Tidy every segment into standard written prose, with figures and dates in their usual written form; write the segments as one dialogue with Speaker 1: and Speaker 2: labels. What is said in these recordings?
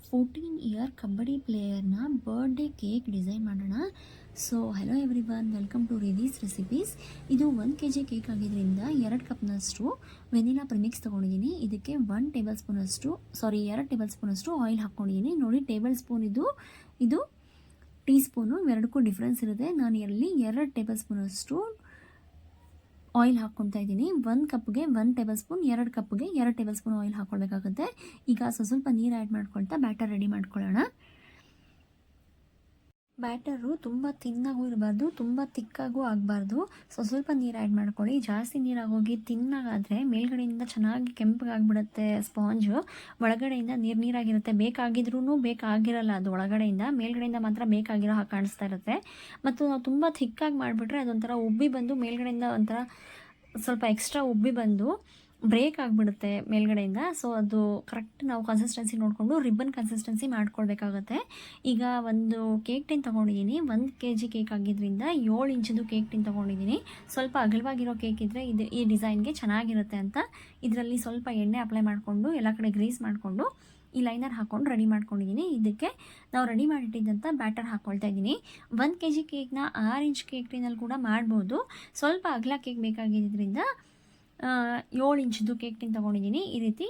Speaker 1: 14 year kabaddi ಪ್ಲೇಯರ್ನ birthday cake design ಮಾಡೋಣ. So hello everyone, welcome to Ridhi's recipes. ಇದು 1 kg cake ಆಗಿದ್ದರಿಂದ 2 ಕಪ್ನಷ್ಟು ವೆನಿಲಾ ಪ್ರಿಮಿಕ್ಸ್ ತೊಗೊಂಡಿದ್ದೀನಿ. ಇದಕ್ಕೆ 2 ಟೇಬಲ್ ಸ್ಪೂನಷ್ಟು ಆಯಿಲ್ ಹಾಕ್ಕೊಂಡಿದ್ದೀನಿ. ನೋಡಿ, ಟೇಬಲ್ ಸ್ಪೂನ್ ಇದು ಟೀ ಸ್ಪೂನು, ಇವೆರಡಕ್ಕೂ ಡಿಫ್ರೆನ್ಸ್ ಇರುತ್ತೆ. ನಾನು ಇಲ್ಲಿ 2 ಟೇಬಲ್ ಸ್ಪೂನಷ್ಟು ಆಯಿಲ್ ಹಾಕ್ಕೊತಾ ಇದ್ದೀನಿ. 1 ಕಪ್ಗೆ 1 ಟೇಬಲ್ ಸ್ಪೂನ್, 2 ಕಪ್ಗೆ 2 ಟೇಬಲ್ ಸ್ಪೂನ್ ಆಯಿಲ್ ಹಾಕ್ಕೊಳ್ಬೇಕಾಗುತ್ತೆ. ಈಗ ಸ್ವಲ್ಪ ನೀರು ಆ್ಯಡ್ ಮಾಡ್ಕೊಳ್ತಾ ಬ್ಯಾಟರ್ ರೆಡಿ ಮಾಡ್ಕೊಳ್ಳೋಣ. ಬ್ಯಾಟರು ತುಂಬ ತಿನ್ನಾಗೂ ಇರಬಾರ್ದು, ತುಂಬ ತಿಕ್ಕಾಗೂ ಆಗಬಾರ್ದು. ಸ್ವಲ್ಪ ನೀರು ಆ್ಯಡ್ ಮಾಡ್ಕೊಳ್ಳಿ. ಜಾಸ್ತಿ ನೀರಾಗೋಗಿ ತಿನ್ನಾಗಾದರೆ ಮೇಲ್ಗಡೆಯಿಂದ ಚೆನ್ನಾಗಿ ಕೆಂಪಗಾಗ್ಬಿಡುತ್ತೆ ಸ್ಪಾಂಜು, ಒಳಗಡೆಯಿಂದ ನೀರಾಗಿರುತ್ತೆ. ಬೇಕಾಗಿರಲ್ಲ ಅದು ಒಳಗಡೆಯಿಂದ, ಮೇಲ್ಗಡೆಯಿಂದ ಮಾತ್ರ ಬೇಕಾಗಿರೋ ಹಾಗೆ ಕಾಣಿಸ್ತಾ ಇರುತ್ತೆ. ಮತ್ತು ನಾವು ತುಂಬ ತಿಕ್ಕಾಗಿ ಮಾಡಿಬಿಟ್ರೆ ಅದೊಂಥರ ಉಬ್ಬಿ ಬಂದು ಮೇಲ್ಗಡೆಯಿಂದ ಒಂಥರ ಸ್ವಲ್ಪ ಎಕ್ಸ್ಟ್ರಾ ಉಬ್ಬಿ ಬಂದು ಬ್ರೇಕ್ ಆಗಿಬಿಡುತ್ತೆ ಮೇಲ್ಗಡೆಯಿಂದ. ಸೊ ಅದು ಕರೆಕ್ಟ್ ನಾವು ಕನ್ಸಿಸ್ಟೆನ್ಸಿ ನೋಡಿಕೊಂಡು ರಿಬ್ಬನ್ ಕನ್ಸಿಸ್ಟೆನ್ಸಿ ಮಾಡ್ಕೊಳ್ಬೇಕಾಗತ್ತೆ. ಈಗ ಒಂದು ಕೇಕ್ ಟಿನ್ ತೊಗೊಂಡಿದ್ದೀನಿ. 1 kg ಕೇಕ್ ಆಗಿದ್ದರಿಂದ 7 ಇಂಚಿದು ಕೇಕ್ ಟಿನ್ ತೊಗೊಂಡಿದ್ದೀನಿ. ಸ್ವಲ್ಪ ಅಗಲವಾಗಿರೋ ಕೇಕ್ ಇದ್ದರೆ ಈ ಡಿಸೈನ್ಗೆ ಚೆನ್ನಾಗಿರುತ್ತೆ ಅಂತ ಇದರಲ್ಲಿ ಸ್ವಲ್ಪ ಎಣ್ಣೆ ಅಪ್ಲೈ ಮಾಡಿಕೊಂಡು ಎಲ್ಲ ಕಡೆ ಗ್ರೀಸ್ ಮಾಡಿಕೊಂಡು ಈ ಲೈನರ್ ಹಾಕ್ಕೊಂಡು ರೆಡಿ ಮಾಡ್ಕೊಂಡಿದ್ದೀನಿ. ಇದಕ್ಕೆ ನಾವು ರೆಡಿ ಮಾಡಿಟ್ಟಿದ್ದಂಥ ಬ್ಯಾಟರ್ ಹಾಕ್ಕೊಳ್ತಾ ಇದ್ದೀನಿ. 1 kg ಕೇಕ್ನ 6 ಇಂಚ್ ಕೇಕ್ ಟಿನಲ್ಲಿ ಕೂಡ ಮಾಡ್ಬೋದು. ಸ್ವಲ್ಪ ಅಗಲ ಕೇಕ್ ಬೇಕಾಗಿದ್ದರಿಂದ 7 ಇಂಚಿದು ಕೇಕ್ ಟಿನ್ ತೊಗೊಂಡಿದ್ದೀನಿ. ಈ ರೀತಿ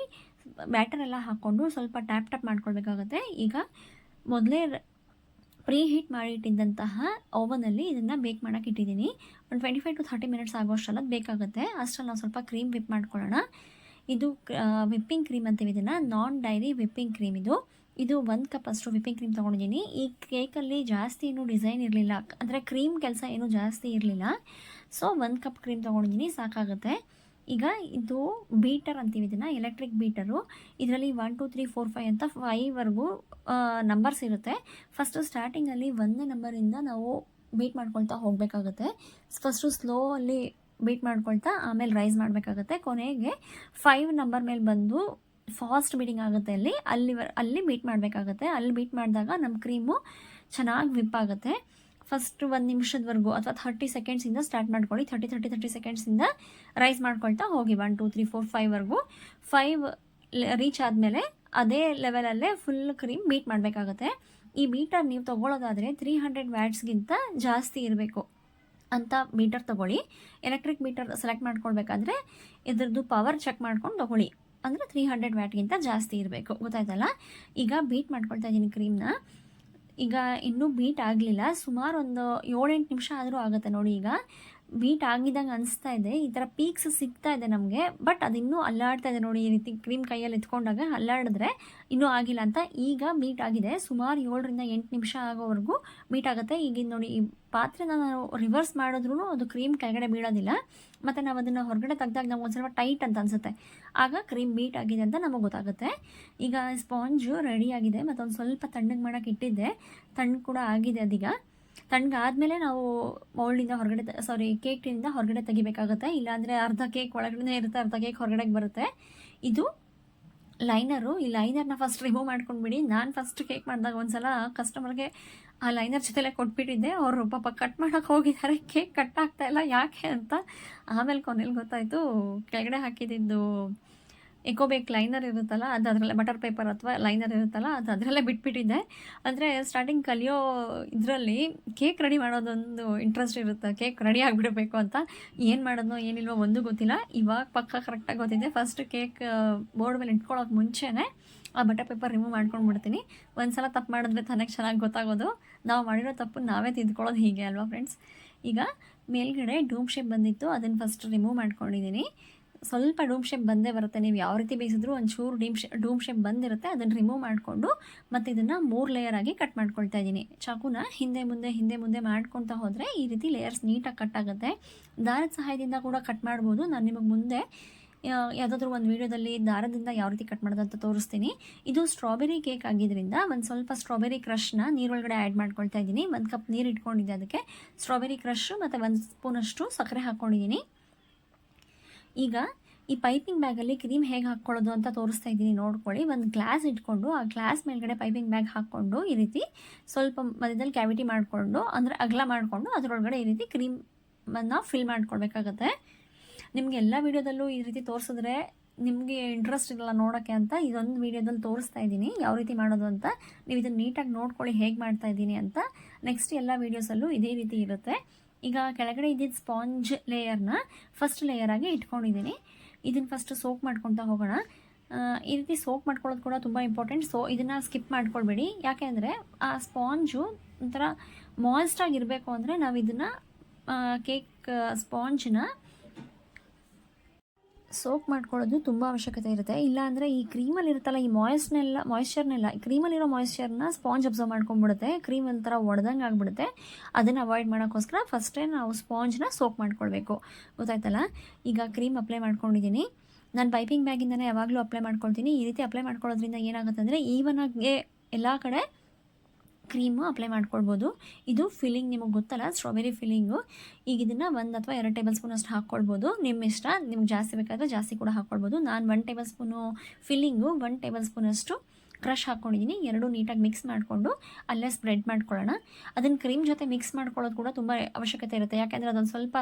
Speaker 1: ಬ್ಯಾಟರ್ ಎಲ್ಲ ಹಾಕ್ಕೊಂಡು ಸ್ವಲ್ಪ ಟ್ಯಾಪ್ ಮಾಡ್ಕೊಳ್ಬೇಕಾಗತ್ತೆ. ಈಗ ಮೊದಲೇ ಪ್ರೀ ಹೀಟ್ ಮಾಡಿಟ್ಟಿದ್ದಂತಹ ಓವನಲ್ಲಿ ಇದನ್ನು ಬೇಕ್ ಮಾಡೋಕ್ಕೆ ಇಟ್ಟಿದ್ದೀನಿ. ಒಂದು 25 to 30 ಮಿನಿಟ್ಸ್ ಆಗೋಷ್ಟರಲ್ಲಿ ಬೇಕಾಗುತ್ತೆ. ಅಷ್ಟರಲ್ಲಿ ನಾವು ಸ್ವಲ್ಪ ಕ್ರೀಮ್ ವಿಪ್ ಮಾಡ್ಕೊಳ್ಳೋಣ. ಇದು ವಿಪ್ಪಿಂಗ್ ಕ್ರೀಮ್ ಅಂತೀವಿ ಇದನ್ನು, ನಾನ್ ಡೈರಿ ವಿಪ್ಪಿಂಗ್ ಕ್ರೀಮ್ ಇದು 1 ಕಪ್ ಅಷ್ಟು ವಿಪ್ಪಿಂಗ್ ಕ್ರೀಮ್ ತೊಗೊಂಡಿದ್ದೀನಿ. ಈ ಕೇಕಲ್ಲಿ ಜಾಸ್ತಿ ಏನೂ ಡಿಸೈನ್ ಇರಲಿಲ್ಲ, ಅಂದರೆ ಕ್ರೀಮ್ ಕೆಲಸ ಏನೂ ಜಾಸ್ತಿ ಇರಲಿಲ್ಲ. ಸೊ 1 ಕಪ್ ಕ್ರೀಮ್ ತೊಗೊಂಡಿದ್ದೀನಿ, ಸಾಕಾಗುತ್ತೆ. ಈಗ ಇದು ಬೀಟರ್ ಅಂತೀವಿ ಇದನ್ನು, ಎಲೆಕ್ಟ್ರಿಕ್ ಬೀಟರು. ಇದರಲ್ಲಿ 1 2 3 4 5 ಅಂತ 5ವರೆಗೂ ನಂಬರ್ಸ್ ಇರುತ್ತೆ. ಫಸ್ಟು ಸ್ಟಾರ್ಟಿಂಗಲ್ಲಿ 1ನೇ ನಂಬರಿಂದ ನಾವು ಬೀಟ್ ಮಾಡ್ಕೊಳ್ತಾ ಹೋಗಬೇಕಾಗುತ್ತೆ. ಫಸ್ಟು ಸ್ಲೋ ಅಲ್ಲಿ ಬೀಟ್ ಮಾಡ್ಕೊಳ್ತಾ ಆಮೇಲೆ ರೈಸ್ ಮಾಡಬೇಕಾಗುತ್ತೆ. ಕೊನೆಗೆ 5 ನಂಬರ್ ಮೇಲೆ ಬಂದು ಫಾಸ್ಟ್ ಬೀಟಿಂಗ್ ಆಗುತ್ತೆ. ಅಲ್ಲಿ ಬೀಟ್ ಮಾಡಬೇಕಾಗುತ್ತೆ. ಅಲ್ಲಿ ಬೀಟ್ ಮಾಡಿದಾಗ ನಮ್ಮ ಕ್ರೀಮು ಚೆನ್ನಾಗಿ ವಿಪ್ ಆಗುತ್ತೆ. ಫಸ್ಟ್ 1 ನಿಮಿಷದವರೆಗೂ ಅಥವಾ 30 ಸೆಕೆಂಡ್ಸಿಂದ ಸ್ಟಾರ್ಟ್ ಮಾಡ್ಕೊಳ್ಳಿ. 30 ಸೆಕೆಂಡ್ಸಿಂದ ರೈಸ್ ಮಾಡ್ಕೊಳ್ತಾ ಹೋಗಿ 1 2 3 4 5ವರೆಗೂ. 5 ರೀಚ್ ಆದಮೇಲೆ ಅದೇ ಲೆವೆಲಲ್ಲೇ ಫುಲ್ ಕ್ರೀಮ್ ಬೀಟ್ ಮಾಡಬೇಕಾಗುತ್ತೆ. ಈ ಬೀಟರ್ ನೀವು ತೊಗೊಳ್ಳೋದಾದರೆ 300 ವ್ಯಾಟ್ಸ್ಗಿಂತ ಜಾಸ್ತಿ ಇರಬೇಕು ಅಂತ ಬೀಟರ್ ತೊಗೊಳ್ಳಿ. ಎಲೆಕ್ಟ್ರಿಕ್ ಬೀಟರ್ ಸೆಲೆಕ್ಟ್ ಮಾಡ್ಕೊಳ್ಬೇಕಾದ್ರೆ ಇದ್ರದ್ದು ಪವರ್ ಚೆಕ್ ಮಾಡ್ಕೊಂಡು ತೊಗೊಳ್ಳಿ. ಅಂದರೆ 300 ವ್ಯಾಟ್ಗಿಂತ ಜಾಸ್ತಿ ಇರಬೇಕು, ಗೊತ್ತಾಯ್ತಲ್ಲ. ಈಗ ಬೀಟ್ ಮಾಡ್ಕೊಳ್ತಾ ಇದ್ದೀನಿ ಕ್ರೀಮ್ನ. ಈಗ ಇನ್ನೂ ಬೀಟ್ ಆಗಲಿಲ್ಲ, ಸುಮಾರು ಒಂದು 7-8 ನಿಮಿಷ ಆದರೂ ಆಗುತ್ತೆ. ನೋಡಿ, ಈಗ ಬೀಟ್ ಆಗಿದ್ದಂಗೆ ಅನಿಸ್ತಾ ಇದೆ. ಈ ಥರ ಪೀಕ್ಸ್ ಸಿಗ್ತಾ ಇದೆ ನಮಗೆ, ಬಟ್ ಅದಿನ್ನೂ ಅಲ್ಲಾಡ್ತಾ ಇದೆ. ನೋಡಿ, ಈ ರೀತಿ ಕ್ರೀಮ್ ಕೈಯಲ್ಲಿ ಎತ್ಕೊಂಡಾಗ ಅಲ್ಲಾಡಿದ್ರೆ ಇನ್ನೂ ಆಗಿಲ್ಲ ಅಂತ. ಈಗ ಬೀಟ್ ಆಗಿದೆ, ಸುಮಾರು 7ರಿಂದ 8 ನಿಮಿಷ ಆಗೋವರೆಗೂ ಬೀಟ್ ಆಗುತ್ತೆ. ಈಗ ನೋಡಿ, ಈ ಪಾತ್ರೆನ ನಾವು ರಿವರ್ಸ್ ಮಾಡಿದ್ರೂ ಅದು ಕ್ರೀಮ್ ಕೆಳಗಡೆ ಬೀಳೋದಿಲ್ಲ. ಮತ್ತು ನಾವು ಅದನ್ನು ಹೊರಗಡೆ ತೆಗ್ದಾಗ ನಮ್ಗೆ ಒಂದು ಸ್ವಲ್ಪ ಟೈಟ್ ಅಂತ ಅನಿಸುತ್ತೆ. ಆಗ ಕ್ರೀಮ್ ಬೀಟ್ ಆಗಿದೆ ಅಂತ ನಮಗೆ ಗೊತ್ತಾಗುತ್ತೆ. ಈಗ ಸ್ಪಾಂಜು ರೆಡಿ ಆಗಿದೆ, ಮತ್ತು ಒಂದು ಸ್ವಲ್ಪ ತಣ್ಣಗೆ ಮಾಡೋಕ್ಕೆ ಇಟ್ಟಿದ್ದೆ. ತಣ್ಣಗೆ ಕೂಡ ಆಗಿದೆ. ಅದೀಗ ತಣ್ಣಗಾದ್ಮೇಲೆ ನಾವು ಕೇಕ್ ಟಿನಿಂದ ಹೊರಗಡೆ ತೆಗಿಬೇಕಾಗುತ್ತೆ. ಇಲ್ಲಾಂದರೆ ಅರ್ಧ ಕೇಕ್ ಒಳಗಡೆ ಇರುತ್ತೆ, ಅರ್ಧ ಕೇಕ್ ಹೊರಗಡೆಗೆ ಬರುತ್ತೆ. ಇದು ಲೈನರು. ಈ ಲೈನರ್ನ ಫಸ್ಟ್ ರಿಮೂವ್ ಮಾಡ್ಕೊಂಡ್ಬಿಡಿ. ನಾನು ಫಸ್ಟ್ ಕೇಕ್ ಮಾಡಿದಾಗ ಒಂದ್ಸಲ ಕಸ್ಟಮರ್ಗೆ ಆ ಲೈನರ್ ಜೊತೆಲೇ ಕೊಟ್ಬಿಟ್ಟಿದ್ದೆ. ಅವರು ಪಾಪ ಕಟ್ ಮಾಡೋಕ್ಕೆ ಹೋಗಿದ್ದಾರೆ, ಕೇಕ್ ಕಟ್ ಆಗ್ತಾಯಿಲ್ಲ ಯಾಕೆ ಅಂತ. ಆಮೇಲೆ ಕೊನೆಯಲ್ಲಿ ಗೊತ್ತಾಯಿತು, ಕೆಳಗಡೆ ಹಾಕಿದ್ದು ಎಕೋಬೇಕ್ ಲೈನರ್ ಇರುತ್ತಲ್ಲ, ಅದು ಅದರಲ್ಲೇ ಬಟರ್ ಪೇಪರ್ ಅಥವಾ ಲೈನರ್ ಇರುತ್ತಲ್ಲ, ಅದು ಅದರಲ್ಲೇ ಬಿಟ್ಬಿಟ್ಟಿದ್ದೆ. ಅಂದರೆ ಸ್ಟಾರ್ಟಿಂಗ್ ಕಲಿಯೋ ಇದರಲ್ಲಿ ಕೇಕ್ ರೆಡಿ ಮಾಡೋದೊಂದು ಇಂಟ್ರೆಸ್ಟ್ ಇರುತ್ತೆ, ಕೇಕ್ ರೆಡಿ ಆಗಿಬಿಡಬೇಕು ಅಂತ. ಏನು ಮಾಡೋದೋ ಏನಿಲ್ವೋ ಒಂದು ಗೊತ್ತಿಲ್ಲ. ಇವಾಗ ಪಕ್ಕ ಕರೆಕ್ಟಾಗಿ ಗೊತ್ತಿದೆ. ಫಸ್ಟ್ ಕೇಕ್ ಬೋರ್ಡ್ ಮೇಲೆ ಇಟ್ಕೊಳ್ಳೋಕೆ ಮುಂಚೆನೇ ಆ ಬಟರ್ ಪೇಪರ್ ರಿಮೂವ್ ಮಾಡ್ಕೊಂಡ್ಬಿಡ್ತೀನಿ. ಒಂದು ಸಲ ತಪ್ಪು ಮಾಡಿದ್ರೆ ತನಗೆ ಚೆನ್ನಾಗಿ ಗೊತ್ತಾಗೋದು. ನಾವು ಮಾಡಿರೋ ತಪ್ಪು ನಾವೇ ತಿದ್ಕೊಳ್ಳೋದು ಹೀಗೆ ಅಲ್ವಾ ಫ್ರೆಂಡ್ಸ್. ಈಗ ಮೇಲ್ಗಡೆ ಡೂಮ್ ಶೇಪ್ ಬಂದಿತ್ತು, ಅದನ್ನು ಫಸ್ಟ್ ರಿಮೂವ್ ಮಾಡ್ಕೊಂಡಿದ್ದೀನಿ. ಸ್ವಲ್ಪ ಡೂಮ್ ಶೇಪ್ ಬಂದೇ ಬರುತ್ತೆ. ನೀವು ಯಾವ ರೀತಿ ಬೇಯಿಸಿದ್ರು ಒಂಚೂರು ಡೂಮ್ ಶೇಪ್ ಬಂದಿರುತ್ತೆ. ಅದನ್ನು ರಿಮೂವ್ ಮಾಡಿಕೊಂಡು ಮತ್ತು ಇದನ್ನು 3 ಲೇಯರ್ ಆಗಿ ಕಟ್ ಮಾಡ್ಕೊಳ್ತಾ ಇದ್ದೀನಿ. ಚಾಕುನ ಹಿಂದೆ ಮುಂದೆ ಮಾಡ್ಕೊತಾ ಹೋದರೆ ಈ ರೀತಿ ಲೇಯರ್ಸ್ ನೀಟಾಗಿ ಕಟ್ ಆಗುತ್ತೆ. ದಾರದ ಸಹಾಯದಿಂದ ಕೂಡ ಕಟ್ ಮಾಡ್ಬೋದು. ನಾನು ನಿಮಗೆ ಮುಂದೆ ಯಾವುದಾದ್ರೂ ಒಂದು ವೀಡಿಯೋದಲ್ಲಿ ದಾರದಿಂದ ಯಾವ ರೀತಿ ಕಟ್ ಮಾಡೋದು ಅಂತ ತೋರಿಸ್ತೀನಿ. ಇದು ಸ್ಟ್ರಾಬೆರಿ ಕೇಕ್ ಆಗಿದ್ದರಿಂದ ಒಂದು ಸ್ವಲ್ಪ ಸ್ಟ್ರಾಬೆರಿ ಕ್ರಶ್ನ ನೀರೊಳಗಡೆ ಆ್ಯಡ್ ಮಾಡ್ಕೊಳ್ತಾ ಇದ್ದೀನಿ. 1 ಕಪ್ ನೀರು ಇಟ್ಕೊಂಡಿದ್ದೆ, ಅದಕ್ಕೆ ಸ್ಟ್ರಾಬೆರಿ ಕ್ರಶ್ಶು ಮತ್ತು 1 ಸ್ಪೂನಷ್ಟು ಸಕ್ಕರೆ ಹಾಕ್ಕೊಂಡಿದ್ದೀನಿ. ಈಗ ಈ ಪೈಪಿಂಗ್ ಬ್ಯಾಗಲ್ಲಿ ಕ್ರೀಮ್ ಹೇಗೆ ಹಾಕ್ಕೊಳ್ಳೋದು ಅಂತ ತೋರಿಸ್ತಾ ಇದ್ದೀನಿ, ನೋಡ್ಕೊಳ್ಳಿ. ಒಂದು ಗ್ಲಾಸ್ ಇಟ್ಕೊಂಡು ಆ ಗ್ಲಾಸ್ ಮೇಲ್ಗಡೆ ಪೈಪಿಂಗ್ ಬ್ಯಾಗ್ ಹಾಕ್ಕೊಂಡು ಈ ರೀತಿ ಸ್ವಲ್ಪ ಮಧ್ಯದಲ್ಲಿ ಕ್ಯಾವಿಟಿ ಮಾಡಿಕೊಂಡು, ಅಂದರೆ ಅಗಲ ಮಾಡಿಕೊಂಡು ಅದರೊಳಗಡೆ ಈ ರೀತಿ ಕ್ರೀಮನ್ನು ಫಿಲ್ ಮಾಡ್ಕೊಳ್ಬೇಕಾಗತ್ತೆ. ನಿಮಗೆ ಎಲ್ಲ ವೀಡಿಯೋದಲ್ಲೂ ಈ ರೀತಿ ತೋರಿಸಿದ್ರೆ ನಿಮಗೆ ಇಂಟ್ರೆಸ್ಟ್ ಇರಲ್ಲ ನೋಡೋಕ್ಕೆ ಅಂತ ಇದೊಂದು ವೀಡಿಯೋದಲ್ಲಿ ತೋರಿಸ್ತಾ ಇದ್ದೀನಿ ಯಾವ ರೀತಿ ಮಾಡೋದು ಅಂತ. ನೀವು ಇದನ್ನು ನೀಟಾಗಿ ನೋಡ್ಕೊಳ್ಳಿ ಹೇಗೆ ಮಾಡ್ತಾ ಇದ್ದೀನಿ ಅಂತ. ನೆಕ್ಸ್ಟ್ ಎಲ್ಲ ವೀಡಿಯೋಸಲ್ಲೂ ಇದೇ ರೀತಿ ಇರುತ್ತೆ. ಈಗ ಕೆಳಗಡೆ ಇದ್ದಿದ್ದು ಸ್ಪಾಂಜ್ ಲೇಯರ್ನ ಫಸ್ಟ್ ಲೇಯರಾಗಿ ಇಟ್ಕೊಂಡಿದ್ದೀನಿ. ಇದನ್ನು ಫಸ್ಟ್ ಸೋಕ್ ಮಾಡ್ಕೊತಾ ಹೋಗೋಣ. ಈ ರೀತಿ ಸೋಕ್ ಮಾಡ್ಕೊಳ್ಳೋದು ಕೂಡ ತುಂಬ ಇಂಪಾರ್ಟೆಂಟ್. ಸೊ ಇದನ್ನು ಸ್ಕಿಪ್ ಮಾಡ್ಕೊಳ್ಬೇಡಿ. ಯಾಕೆ ಅಂದರೆ ಆ ಸ್ಪಾಂಜು ಒಂಥರ ಮಾಯ್ಸ್ಟಾಗಿರಬೇಕು ಅಂದರೆ ನಾವು ಇದನ್ನು ಕೇಕ್ ಸ್ಪಾಂಜ್ನ ಸೋಕ್ ಮಾಡ್ಕೊಳ್ಳೋದು ತುಂಬ ಅವಶ್ಯಕತೆ ಇರುತ್ತೆ. ಇಲ್ಲಾಂದರೆ ಈ ಕ್ರೀಮಲ್ಲಿ ಇರುತ್ತಲ್ಲ ಈ ಮಾಯ್ಶ್ಚರ್ನೆಲ್ಲ ಕ್ರೀಮಲ್ಲಿರೋ ಮಾಯ್ಶ್ಚರ್ನ ಸ್ಪಾಂಜ್ ಅಬ್ಸರ್ವ್ ಮಾಡ್ಕೊಂಡ್ಬಿಡುತ್ತೆ. ಕ್ರೀಮ್ ಒಂಥರ ಒಡೆದಂಗೆ ಆಗಿಬಿಡುತ್ತೆ. ಅದನ್ನು ಅವಾಯ್ಡ್ ಮಾಡೋಕ್ಕೋಸ್ಕರ ಫಸ್ಟೇ ನಾವು ಸ್ಪಾಂಜ್ನ ಸೋಕ್ ಮಾಡ್ಕೊಳ್ಬೇಕು. ಗೊತ್ತಾಯ್ತಲ್ಲ? ಈಗ ಕ್ರೀಮ್ ಅಪ್ಲೈ ಮಾಡ್ಕೊಂಡಿದ್ದೀನಿ. ನಾನು ಪೈಪಿಂಗ್ ಬ್ಯಾಗಿಂದನೇ ಯಾವಾಗಲೂ ಅಪ್ಲೈ ಮಾಡ್ಕೊಳ್ತೀನಿ. ಈ ರೀತಿ ಅಪ್ಲೈ ಮಾಡ್ಕೊಳ್ಳೋದ್ರಿಂದ ಏನಾಗುತ್ತೆ ಅಂದರೆ ಈವನಾಗಿ ಎಲ್ಲ ಕಡೆ ಕ್ರೀಮು ಅಪ್ಲೈ ಮಾಡ್ಕೊಳ್ಬೋದು. ಇದು ಫಿಲ್ಲಿಂಗ್ ನಿಮಗೆ ಗೊತ್ತಲ್ಲ, ಸ್ಟ್ರಾಬೆರಿ ಫಿಲ್ಲಿಂಗು. ಈಗ ಇದನ್ನು 1 ಅಥವಾ 2 ಟೇಬಲ್ ಸ್ಪೂನ್ ಅಷ್ಟು ಹಾಕ್ಕೊಳ್ಬೋದು. ನಿಮ್ಮ ಇಷ್ಟ, ನಿಮ್ಗೆ ಜಾಸ್ತಿ ಬೇಕಾದರೆ ಜಾಸ್ತಿ ಕೂಡ ಹಾಕ್ಕೊಳ್ಬೋದು. ನಾನು 1 ಟೇಬಲ್ ಸ್ಪೂನು ಫಿಲ್ಲಿಂಗು, 1 ಟೇಬಲ್ ಸ್ಪೂನಷ್ಟು ಕ್ರಷ್ ಹಾಕ್ಕೊಂಡಿದ್ದೀನಿ. ಎರಡೂ ನೀಟಾಗಿ ಮಿಕ್ಸ್ ಮಾಡಿಕೊಂಡು ಅಲ್ಲೇ ಸ್ಪ್ರೆಡ್ ಮಾಡ್ಕೊಳ್ಳೋಣ. ಅದನ್ನು ಕ್ರೀಮ್ ಜೊತೆ ಮಿಕ್ಸ್ ಮಾಡ್ಕೊಳ್ಳೋದು ಕೂಡ ತುಂಬ ಅವಶ್ಯಕತೆ ಇರುತ್ತೆ. ಯಾಕೆಂದರೆ ಅದೊಂದು ಸ್ವಲ್ಪ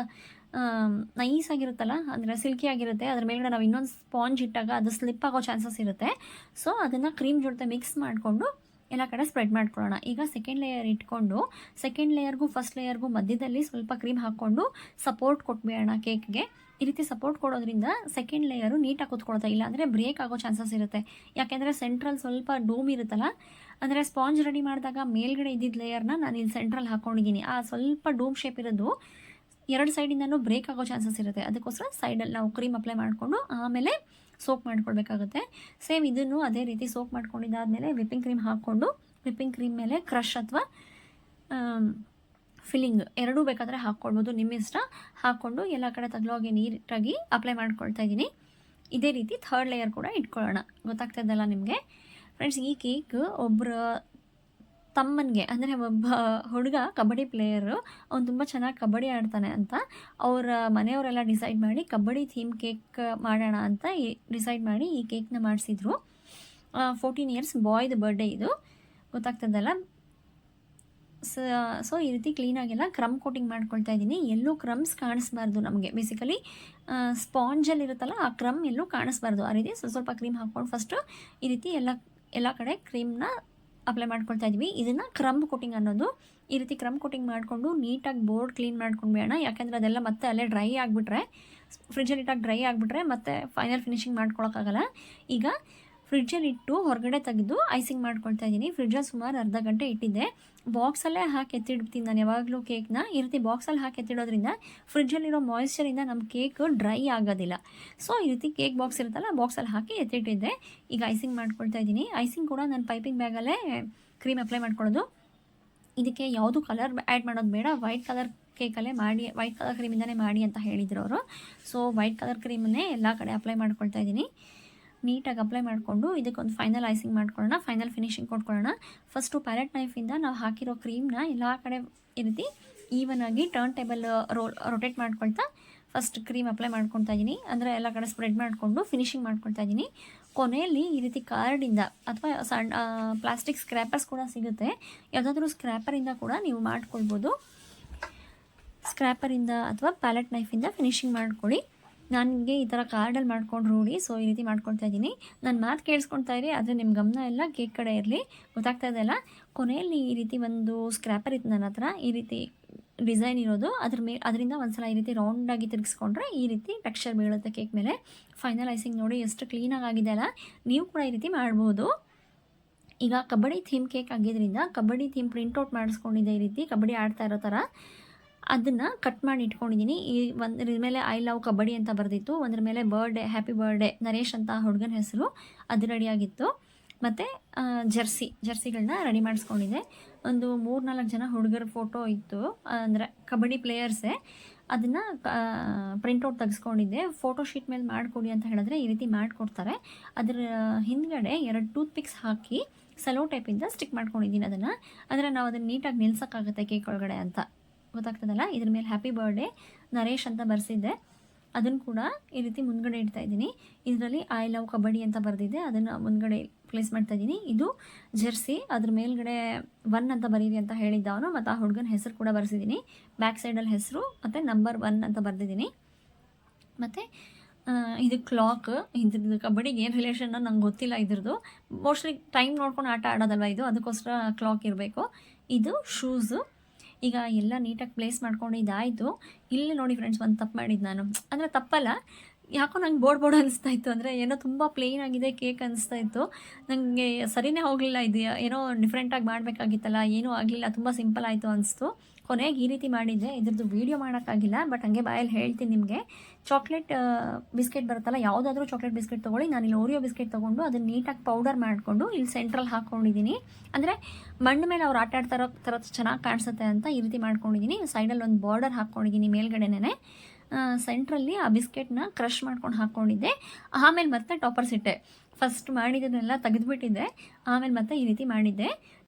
Speaker 1: ನೈಸ್ ಆಗಿರುತ್ತಲ್ಲ, ಅಂದರೆ ಸಿಲ್ಕಿ ಆಗಿರುತ್ತೆ. ಅದ್ರ ಮೇಲ್ಗಡೆ ನಾವು ಇನ್ನೊಂದು ಸ್ಪಾಂಜ್ ಇಟ್ಟಾಗ ಅದು ಸ್ಲಿಪ್ ಆಗೋ ಚಾನ್ಸಸ್ ಇರುತ್ತೆ. ಸೊ ಅದನ್ನು ಕ್ರೀಮ್ ಜೊತೆ ಮಿಕ್ಸ್ ಮಾಡಿಕೊಂಡು ಎಲ್ಲ ಕಡೆ ಸ್ಪ್ರೆಡ್ ಮಾಡ್ಕೊಳ್ಳೋಣ. ಈಗ ಸೆಕೆಂಡ್ ಲೇಯರ್ ಇಟ್ಕೊಂಡು ಸೆಕೆಂಡ್ ಲೇಯರ್ಗೂ ಫಸ್ಟ್ ಲೇಯರ್ಗೂ ಮಧ್ಯದಲ್ಲಿ ಸ್ವಲ್ಪ ಕ್ರೀಮ್ ಹಾಕ್ಕೊಂಡು ಸಪೋರ್ಟ್ ಕೊಟ್ಬಿಡೋಣ ಕೇಕ್ಗೆ. ಈ ರೀತಿ ಸಪೋರ್ಟ್ ಕೊಡೋದ್ರಿಂದ ಸೆಕೆಂಡ್ ಲೇಯರು ನೀಟಾಗಿ ಕೂತ್ಕೊಳ್ತಾ, ಇಲ್ಲಾಂದರೆ ಬ್ರೇಕ್ ಆಗೋ ಚಾನ್ಸಸ್ ಇರುತ್ತೆ. ಯಾಕೆಂದರೆ ಸೆಂಟ್ರಲ್ ಸ್ವಲ್ಪ ಡೂಮ್ ಇರುತ್ತಲ್ಲ, ಅಂದರೆ ಸ್ಪಾಂಜ್ ರೆಡಿ ಮಾಡಿದಾಗ ಮೇಲ್ಗಡೆ ಇದ್ದಿದ್ದ ಲೇಯರ್ನ ನಾನು ಇಲ್ಲಿ ಸೆಂಟ್ರಲ್ಲಿ ಹಾಕ್ಕೊಂಡಿದ್ದೀನಿ. ಆ ಸ್ವಲ್ಪ ಡೂಮ್ ಶೇಪ್ ಇರೋದು 2 ಸೈಡಿಂದನೂ ಬ್ರೇಕ್ ಆಗೋ ಚಾನ್ಸಸ್ ಇರುತ್ತೆ. ಅದಕ್ಕೋಸ್ಕರ ಸೈಡಲ್ಲಿ ನಾವು ಕ್ರೀಮ್ ಅಪ್ಲೈ ಮಾಡಿಕೊಂಡು ಆಮೇಲೆ ಸೋಕ್ ಮಾಡ್ಕೊಳ್ಬೇಕಾಗುತ್ತೆ. ಸೇಮ್ ಇದನ್ನು ಅದೇ ರೀತಿ ಸೋಕ್ ಮಾಡ್ಕೊಂಡಿದ್ದಾದಮೇಲೆ ವಿಪ್ಪಿಂಗ್ ಕ್ರೀಮ್ ಹಾಕ್ಕೊಂಡು ವಿಪ್ಪಿಂಗ್ ಕ್ರೀಮ್ ಮೇಲೆ ಕ್ರಷ್ ಅಥವಾ ಫಿಲ್ಲಿಂಗ್ ಎರಡೂ ಬೇಕಾದರೆ ಹಾಕ್ಕೊಳ್ಬೋದು, ನಿಮ್ಮ ಇಷ್ಟ. ಹಾಕ್ಕೊಂಡು ಎಲ್ಲ ಕಡೆ ತಗಲೋಗಿ ನೀಟಾಗಿ ಅಪ್ಲೈ ಮಾಡ್ಕೊಳ್ತಾ ಇದ್ದೀನಿ. ಇದೇ ರೀತಿ ಥರ್ಡ್ ಲೇಯರ್ ಕೂಡ ಇಟ್ಕೊಳ್ಳೋಣ. ಗೊತ್ತಾಗ್ತದಲ್ಲ ನಿಮಗೆ ಫ್ರೆಂಡ್ಸ್? ಈ ಕೇಕ್ ಒಬ್ಬರ ತಮ್ಮನಿಗೆ, ಅಂದರೆ ಒಬ್ಬ ಹುಡುಗ ಕಬಡ್ಡಿ ಪ್ಲೇಯರು, ಅವ್ನು ತುಂಬ ಚೆನ್ನಾಗಿ ಕಬಡ್ಡಿ ಆಡ್ತಾನೆ ಅಂತ ಅವರ ಮನೆಯವರೆಲ್ಲ ಡಿಸೈಡ್ ಮಾಡಿ ಕಬಡ್ಡಿ ಥೀಮ್ ಕೇಕ್ ಮಾಡೋಣ ಅಂತ ಡಿಸೈಡ್ ಮಾಡಿ ಈ ಕೇಕ್ನ ಮಾಡಿಸಿದ್ರು. 14 ಇಯರ್ಸ್ ಬಾಯ್ದು ಬರ್ಡೇ ಇದು. ಗೊತ್ತಾಗ್ತದಲ್ಲ? ಸೊ ಈ ರೀತಿ ಕ್ಲೀನಾಗೆಲ್ಲ ಕ್ರಮ್ ಕೋಟಿಂಗ್ ಮಾಡ್ಕೊಳ್ತಾ ಇದ್ದೀನಿ. ಎಲ್ಲೂ ಕ್ರಮ್ಸ್ ಕಾಣಿಸ್ಬಾರ್ದು ನಮಗೆ. ಬೇಸಿಕಲಿ ಸ್ಪಾಂಜಲ್ಲಿ ಇರುತ್ತಲ್ಲ ಆ ಕ್ರಮ್ ಎಲ್ಲೂ ಕಾಣಿಸ್ಬಾರ್ದು. ಆ ರೀತಿ ಸ್ವಲ್ಪ ಕ್ರೀಮ್ ಹಾಕ್ಕೊಂಡು ಫಸ್ಟು ಈ ರೀತಿ ಎಲ್ಲ ಕಡೆ ಕ್ರೀಮ್ನ ಅಪ್ಲೈ ಮಾಡ್ಕೊಳ್ತಾ ಇದ್ವಿ. ಇದನ್ನು ಕ್ರಮ್ ಕೋಟಿಂಗ್ ಅನ್ನೋದು. ಈ ರೀತಿ ಕ್ರಮ್ ಕೋಟಿಂಗ್ ಮಾಡಿಕೊಂಡು ನೀಟಾಗಿ ಬೋರ್ಡ್ ಕ್ಲೀನ್ ಮಾಡ್ಕೊಂಡ್ಬೇಡ. ಯಾಕೆಂದರೆ ಅದೆಲ್ಲ ಮತ್ತೆ ಅಲ್ಲೇ ಡ್ರೈ ಆಗಿಬಿಟ್ರೆ, ಫ್ರಿಜ್ಜಲ್ಲಿ ಇಟ್ಟಾಗ ಡ್ರೈ ಆಗಿಬಿಟ್ರೆ ಮತ್ತೆ ಫೈನಲ್ ಫಿನಿಶಿಂಗ್ ಮಾಡ್ಕೊಳಕ್ಕಾಗಲ್ಲ. ಈಗ ಫ್ರಿಡ್ಜಲ್ಲಿ ಇಟ್ಟು ಹೊರಗಡೆ ತೆಗೆದು ಐಸಿಂಗ್ ಮಾಡ್ಕೊಳ್ತಾ ಇದ್ದೀನಿ. ಫ್ರಿಡ್ಜಲ್ಲಿ ಸುಮಾರು ಅರ್ಧ ಗಂಟೆ ಇಟ್ಟಿದ್ದೆ. ಬಾಕ್ಸಲ್ಲೇ ಹಾಕಿ ಎತ್ತಿಡ್ತೀನಿ ನಾನು ಯಾವಾಗಲೂ ಕೇಕ್ನ. ಈ ರೀತಿ ಬಾಕ್ಸಲ್ಲಿ ಹಾಕಿ ಎತ್ತಿಡೋದ್ರಿಂದ ಫ್ರಿಡ್ಜಲ್ಲಿರೋ ಮಾಯ್ಶ್ಚರಿಂದ ನಮ್ಮ ಕೇಕ್ ಡ್ರೈ ಆಗೋದಿಲ್ಲ. ಸೊ ಈ ರೀತಿ ಕೇಕ್ ಬಾಕ್ಸ್ ಇರುತ್ತಲ್ಲ, ಬಾಕ್ಸಲ್ಲಿ ಹಾಕಿ ಎತ್ತಿಟ್ಟಿದ್ದೆ. ಈಗ ಐಸಿಂಗ್ ಮಾಡ್ಕೊಳ್ತಾ ಇದ್ದೀನಿ. ಐಸಿಂಗ್ ಕೂಡ ನಾನು ಪೈಪಿಂಗ್ ಬ್ಯಾಗಲ್ಲೇ ಕ್ರೀಮ್ ಅಪ್ಲೈ ಮಾಡ್ಕೊಳ್ಳೋದು. ಇದಕ್ಕೆ ಯಾವುದು ಕಲರ್ ಆ್ಯಡ್ ಮಾಡೋದು ಬೇಡ. ವೈಟ್ ಕಲರ್ ಕೇಕಲ್ಲೇ ಮಾಡಿ, ವೈಟ್ ಕಲರ್ ಕ್ರೀಮಿಂದನೇ ಮಾಡಿ ಅಂತ ಹೇಳಿದ್ರು ಅವರು. ಸೊ ವೈಟ್ ಕಲರ್ ಕ್ರೀಮನ್ನೇ ಎಲ್ಲ ಕಡೆ ಅಪ್ಲೈ ಮಾಡ್ಕೊಳ್ತಾ ಇದ್ದೀನಿ. ನೀಟಾಗಿ ಅಪ್ಲೈ ಮಾಡಿಕೊಂಡು ಇದಕ್ಕೊಂದು ಫೈನಲ್ ಐಸಿಂಗ್ ಮಾಡ್ಕೊಳ್ಳೋಣ, ಫೈನಲ್ ಫಿನಿಶಿಂಗ್ ಕೊಟ್ಕೊಳ್ಳೋಣ. ಫಸ್ಟು ಪ್ಯಾಲೆಟ್ ನೈಫಿಂದ ನಾವು ಹಾಕಿರೋ ಕ್ರೀಮ್ನ ಎಲ್ಲ ಕಡೆ ಈ ರೀತಿ ಈವನಾಗಿ ಟರ್ನ್ ಟೇಬಲ್ ರೊಟೇಟ್ ಮಾಡ್ಕೊಳ್ತಾ ಫಸ್ಟ್ ಕ್ರೀಮ್ ಅಪ್ಲೈ ಮಾಡ್ಕೊಳ್ತಾ ಇದ್ದೀನಿ. ಅಂದರೆ ಎಲ್ಲ ಕಡೆ ಸ್ಪ್ರೆಡ್ ಮಾಡಿಕೊಂಡು ಫಿನಿಶಿಂಗ್ ಮಾಡ್ಕೊಳ್ತಾ ಇದ್ದೀನಿ. ಕೊನೆಯಲ್ಲಿ ಈ ರೀತಿ ಕಾರ್ಡಿಂದ ಅಥವಾ ಸಣ್ಣ ಪ್ಲಾಸ್ಟಿಕ್ ಸ್ಕ್ರ್ಯಾಪರ್ಸ್ ಕೂಡ ಸಿಗುತ್ತೆ. ಯಾವುದಾದ್ರೂ ಸ್ಕ್ರ್ಯಾಪರಿಂದ ಕೂಡ ನೀವು ಮಾಡ್ಕೊಳ್ಬೋದು. ಸ್ಕ್ರ್ಯಾಪರಿಂದ ಅಥವಾ ಪ್ಯಾಲೆಟ್ ನೈಫಿಂದ ಫಿನಿಶಿಂಗ್ ಮಾಡ್ಕೊಳ್ಳಿ. ನನಗೆ ಈ ಥರ ಕಾರ್ಡಲ್ಲಿ ಮಾಡ್ಕೊಂಡು ರೂಢಿ. ಸೊ ಈ ರೀತಿ ಮಾಡ್ಕೊಳ್ತಾ ಇದ್ದೀನಿ. ನಾನು ಮಾತು ಕೇಳಿಸ್ಕೊಳ್ತಾ ಇರಿ, ಆದರೆ ನಿಮ್ಮ ಗಮನ ಎಲ್ಲ ಕೇಕ್ ಕಡೆ ಇರಲಿ. ಗೊತ್ತಾಗ್ತಾ ಇದೆಯಲ್ಲ? ಕೊನೆಯಲ್ಲಿ ಈ ರೀತಿ ಒಂದು ಸ್ಕ್ರ್ಯಾಪರ್ ಇತ್ತು ನನ್ನ ಹತ್ರ, ಈ ರೀತಿ ಡಿಸೈನ್ ಇರೋದು. ಅದರಿಂದ ಒಂದ್ಸಲ ಈ ರೀತಿ ರೌಂಡಾಗಿ ತಿರುಗಿಸ್ಕೊಂಡ್ರೆ ಈ ರೀತಿ ಟೆಕ್ಸ್ಚರ್ ಬೀಳುತ್ತೆ ಕೇಕ್ ಮೇಲೆ. ಫೈನಲ್ ಐಸಿಂಗ್ ನೋಡಿ ಎಷ್ಟು ಕ್ಲೀನಾಗಿ ಆಗಿದೆ ಅಲ್ಲ? ನೀವು ಕೂಡ ಈ ರೀತಿ ಮಾಡ್ಬೋದು. ಈಗ ಕಬಡ್ಡಿ ಥೀಮ್ ಕೇಕ್ ಆಗಿದ್ದರಿಂದ ಕಬಡ್ಡಿ ಥೀಮ್ ಪ್ರಿಂಟೌಟ್ ಮಾಡಿಸ್ಕೊಂಡಿದ್ದೆ. ಈ ರೀತಿ ಕಬಡ್ಡಿ ಆಡ್ತಾ ಇರೋ ಥರ ಅದನ್ನು ಕಟ್ ಮಾಡಿ ಇಟ್ಕೊಂಡಿದ್ದೀನಿ. ಈ ಒಂದ್ರ ಮೇಲೆ ಐ ಲವ್ ಕಬಡ್ಡಿ ಅಂತ ಬರೆದಿತ್ತು, ಒಂದ್ರ ಮೇಲೆ ಬರ್ಡೇ ಹ್ಯಾಪಿ ಬರ್ಡೇ ನರೇಶ್ ಅಂತ ಹುಡುಗನ ಹೆಸರು, ಅದು ರೆಡಿಯಾಗಿತ್ತು. ಮತ್ತು ಜರ್ಸಿಗಳನ್ನ ರೆಡಿ ಮಾಡಿಸ್ಕೊಂಡಿದ್ದೆ. ಒಂದು 3-4 ಜನ ಹುಡುಗರ ಫೋಟೋ ಇತ್ತು, ಅಂದರೆ ಕಬಡ್ಡಿ ಪ್ಲೇಯರ್ಸೇ. ಅದನ್ನು ಪ್ರಿಂಟೌಟ್ ತೆಗೆಸ್ಕೊಂಡಿದ್ದೆ. ಫೋಟೋ ಶೀಟ್ ಮೇಲೆ ಮಾಡಿಕೊಡಿ ಅಂತ ಹೇಳಿದ್ರೆ ಈ ರೀತಿ ಮಾಡಿಕೊಡ್ತಾರೆ. ಅದರ ಹಿಂದ್ಗಡೆ 2 ಟೂತ್ ಪಿಕ್ಸ್ ಹಾಕಿ ಸೆಲೋ ಟೈಪಿಂದ ಸ್ಟಿಕ್ ಮಾಡ್ಕೊಂಡಿದ್ದೀನಿ ಅದನ್ನು. ಅಂದರೆ ನಾವು ಅದನ್ನು ನೀಟಾಗಿ ನಿಲ್ಸೋಕ್ಕಾಗುತ್ತೆ ಕೇಕ್ ಒಳಗಡೆ ಅಂತ. ಗೊತ್ತಾಗ್ತದಲ್ಲ? ಇದ್ರ ಮೇಲೆ ಹ್ಯಾಪಿ ಬರ್ಡೇ ನರೇಶ್ ಅಂತ ಬರೆಸಿದ್ದೆ. ಅದನ್ನು ಕೂಡ ಈ ರೀತಿ ಮುಂದ್ಗಡೆ ಇಡ್ತಾ ಇದ್ದೀನಿ. ಇದರಲ್ಲಿ ಐ ಲವ್ ಕಬಡ್ಡಿ ಅಂತ ಬರೆದಿದ್ದೆ, ಅದನ್ನು ಮುಂದ್ಗಡೆ ಪ್ಲೇಸ್ ಮಾಡ್ತಾ ಇದ್ದೀನಿ. ಇದು ಜರ್ಸಿ, ಅದ್ರ ಮೇಲ್ಗಡೆ 1 ಅಂತ ಬರೀರಿ ಅಂತ ಹೇಳಿದ್ದ ಅವನು. ಮತ್ತು ಆ ಹುಡುಗನ ಹೆಸರು ಕೂಡ ಬರೆಸಿದ್ದೀನಿ. ಬ್ಯಾಕ್ ಸೈಡಲ್ಲಿ ಹೆಸರು ಮತ್ತು ನಂಬರ್ 1 ಅಂತ ಬರೆದಿದ್ದೀನಿ. ಮತ್ತು ಇದು ಕ್ಲಾಕ್. ಇದ್ರದ್ದು ಕಬಡ್ಡಿಗೆ ಏನು ರಿಲೇಷನ್ನೋ ನಂಗೆ ಗೊತ್ತಿಲ್ಲ ಇದ್ರದ್ದು. ಮೋಸ್ಟ್ಲಿ ಟೈಮ್ ನೋಡ್ಕೊಂಡು ಆಟ ಆಡೋದಲ್ವ ಇದು, ಅದಕ್ಕೋಸ್ಕರ ಕ್ಲಾಕ್ ಇರಬೇಕು. ಇದು ಶೂಸು. ಈಗ ಎಲ್ಲ ನೀಟಾಗಿ ಪ್ಲೇಸ್ ಮಾಡ್ಕೊಂಡು ಇದಾಯಿತು. ಇಲ್ಲಿ ನೋಡಿ ಫ್ರೆಂಡ್ಸ್, ಒಂದು ತಪ್ಪು ಮಾಡಿದ್ದು ನಾನು. ಅಂದರೆ ತಪ್ಪಲ್ಲ, ಯಾಕೋ ನಂಗೆ ಬೋರ್ಡ್ ಅನಿಸ್ತಾ ಇತ್ತು. ಅಂದರೆ ಏನೋ ತುಂಬ ಪ್ಲೇನ್ ಆಗಿದೆ ಕೇಕ್ ಅನಿಸ್ತಾ ಇತ್ತು. ನನಗೆ ಸರಿನೇ ಹೋಗಲಿಲ್ಲ. ಇದು ಏನೋ ಡಿಫ್ರೆಂಟಾಗಿ ಮಾಡಬೇಕಾಗಿತ್ತಲ್ಲ, ಏನೂ ಆಗಲಿಲ್ಲ, ತುಂಬ ಸಿಂಪಲ್ ಆಯಿತು ಅನಿಸ್ತು. ಕೊನೆಗೆ ಈ ರೀತಿ ಮಾಡಿದ್ದೆ. ಇದ್ರದ್ದು ವೀಡಿಯೋ ಮಾಡೋಕ್ಕಾಗಿಲ್ಲ, ಬಟ್ ಹಂಗೆ ಬಾಯಲ್ಲಿ ಹೇಳ್ತೀನಿ ನಿಮಗೆ. ಚಾಕ್ಲೇಟ್ ಬಿಸ್ಕೆಟ್ ಬರುತ್ತಲ್ಲ, ಯಾವುದಾದ್ರೂ ಚಾಕ್ಲೇಟ್ ಬಿಸ್ಕೆಟ್ ತೊಗೊಳ್ಳಿ. ನಾನಿಲ್ಲಿ ಓರಿಯೋ ಬಿಸ್ಕೆಟ್ ತೊಗೊಂಡು ಅದನ್ನು ನೀಟಾಗಿ ಪೌಡರ್ ಮಾಡಿಕೊಂಡು ಇಲ್ಲಿ ಸೆಂಟ್ರಲ್ಲಿ ಹಾಕ್ಕೊಂಡಿದ್ದೀನಿ. ಅಂದರೆ ಮಣ್ಣು ಮೇಲೆ ಅವ್ರು ಆಟ ಆಡ್ತಾರೋ ಥರ ಚೆನ್ನಾಗಿ ಕಾಣಿಸುತ್ತೆ ಅಂತ ಈ ರೀತಿ ಮಾಡ್ಕೊಂಡಿದ್ದೀನಿ. ಸೈಡಲ್ಲಿ ಒಂದು ಬಾರ್ಡರ್ ಹಾಕ್ಕೊಂಡಿದ್ದೀನಿ ಮೇಲ್ಗಡೆನೇ. ಸೆಂಟ್ರಲ್ಲಿ ಆ ಬಿಸ್ಕೆಟ್ನ ಕ್ರಷ್ ಮಾಡ್ಕೊಂಡು ಹಾಕ್ಕೊಂಡಿದ್ದೆ. ಆಮೇಲೆ ಮತ್ತೆ ಟಾಪರ್ಸ್ ಇಟ್ಟೆ. ಫಸ್ಟ್ ಮಾಡಿದ್ದನ್ನೆಲ್ಲ ತೆಗೆದುಬಿಟ್ಟಿದ್ದೆ, ಆಮೇಲೆ ಮತ್ತೆ ಈ ರೀತಿ ಮಾಡಿದ್ದೆ.